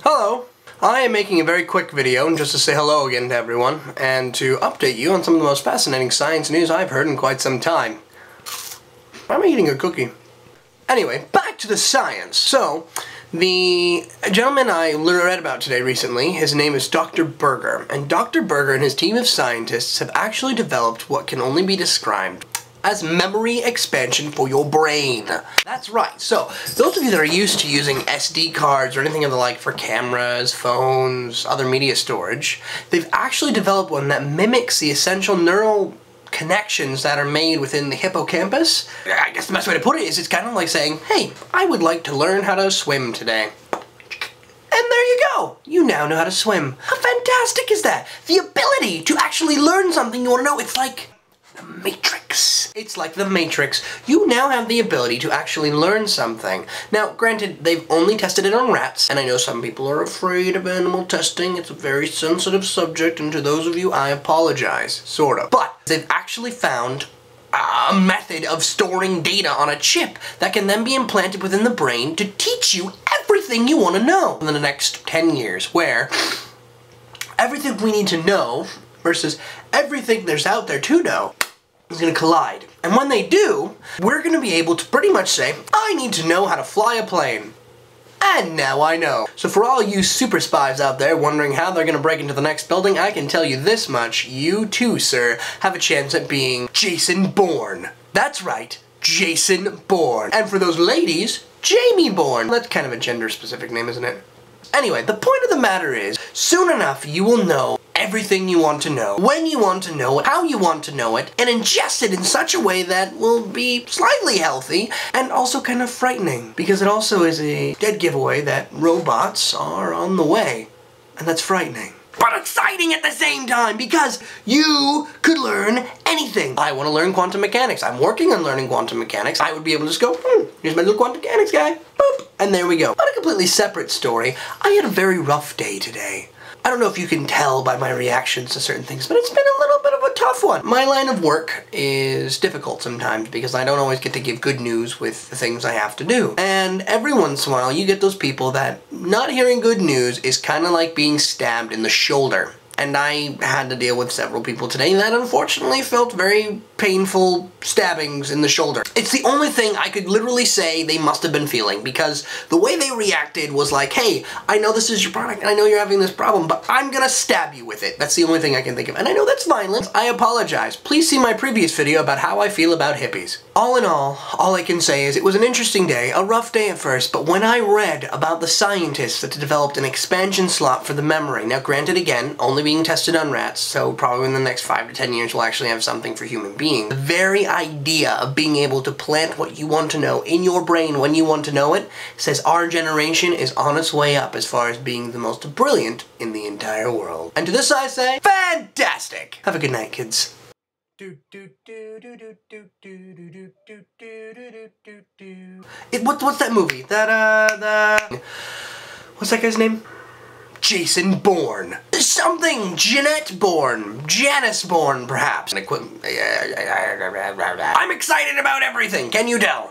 Hello! I am making a very quick video just to say hello again to everyone and to update you on some of the most fascinating science news I've heard in quite some time. I'm eating a cookie. Anyway, back to the science. So, the gentleman I read about today recently, his name is Dr. Berger, and Dr. Berger and his team of scientists have actually developed what can only be described as memory expansion for your brain. That's right. So, those of you that are used to using SD cards or anything of the like for cameras, phones, other media storage, they've actually developed one that mimics the essential neural connections that are made within the hippocampus. I guess the best way to put it is it's kind of like saying, hey, I would like to learn how to swim today. And there you go! You now know how to swim. How fantastic is that? The ability to actually learn something you want to know. It's like the Matrix. It's like the Matrix. You now have the ability to actually learn something. Now, granted, they've only tested it on rats, and I know some people are afraid of animal testing. It's a very sensitive subject, and to those of you, I apologize. Sort of. But they've actually found a method of storing data on a chip that can then be implanted within the brain to teach you everything you want to know in the next 10 years, where everything we need to know versus everything there's out there to know is going to collide. And when they do, we're going to be able to pretty much say, I need to know how to fly a plane. And now I know. So for all you super spies out there wondering how they're going to break into the next building, I can tell you this much. You too, sir, have a chance at being Jason Bourne. That's right, Jason Bourne. And for those ladies, Jamie Bourne. That's kind of a gender-specific name, isn't it? Anyway, the point of the matter is, soon enough you will know everything you want to know, when you want to know it, how you want to know it, and ingest it in such a way that will be slightly healthy and also kind of frightening. Because it also is a dead giveaway that robots are on the way. And that's frightening. But exciting at the same time, because you could learn anything. I want to learn quantum mechanics. I'm working on learning quantum mechanics. I would be able to just go, here's my little quantum mechanics guy. Boop. And there we go. On a completely separate story, I had a very rough day today. I don't know if you can tell by my reactions to certain things, but it's been a little bit of a tough one. My line of work is difficult sometimes because I don't always get to give good news with the things I have to do. And every once in a while you get those people that not hearing good news is kind of like being stabbed in the shoulder. And I had to deal with several people today that unfortunately felt very painful stabbings in the shoulder. It's the only thing I could literally say they must have been feeling, because the way they reacted was like, hey, I know this is your product and I know you're having this problem, but I'm gonna stab you with it. That's the only thing I can think of. And I know that's violent. I apologize. Please see my previous video about how I feel about hippies. All in all I can say is it was an interesting day, a rough day at first, but when I read about the scientists that developed an expansion slot for the memory, now granted again, only being tested on rats, so probably in the next 5 to 10 years we'll actually have something for human beings. The very idea of being able to plant what you want to know in your brain when you want to know it says our generation is on its way up as far as being the most brilliant in the entire world. And to this I say, fantastic! Have a good night, kids. What's that movie? What's that guy's name? Jason Bourne. Something Jeanette Bourne. Janice Bourne, perhaps. I'm excited about everything, can you tell?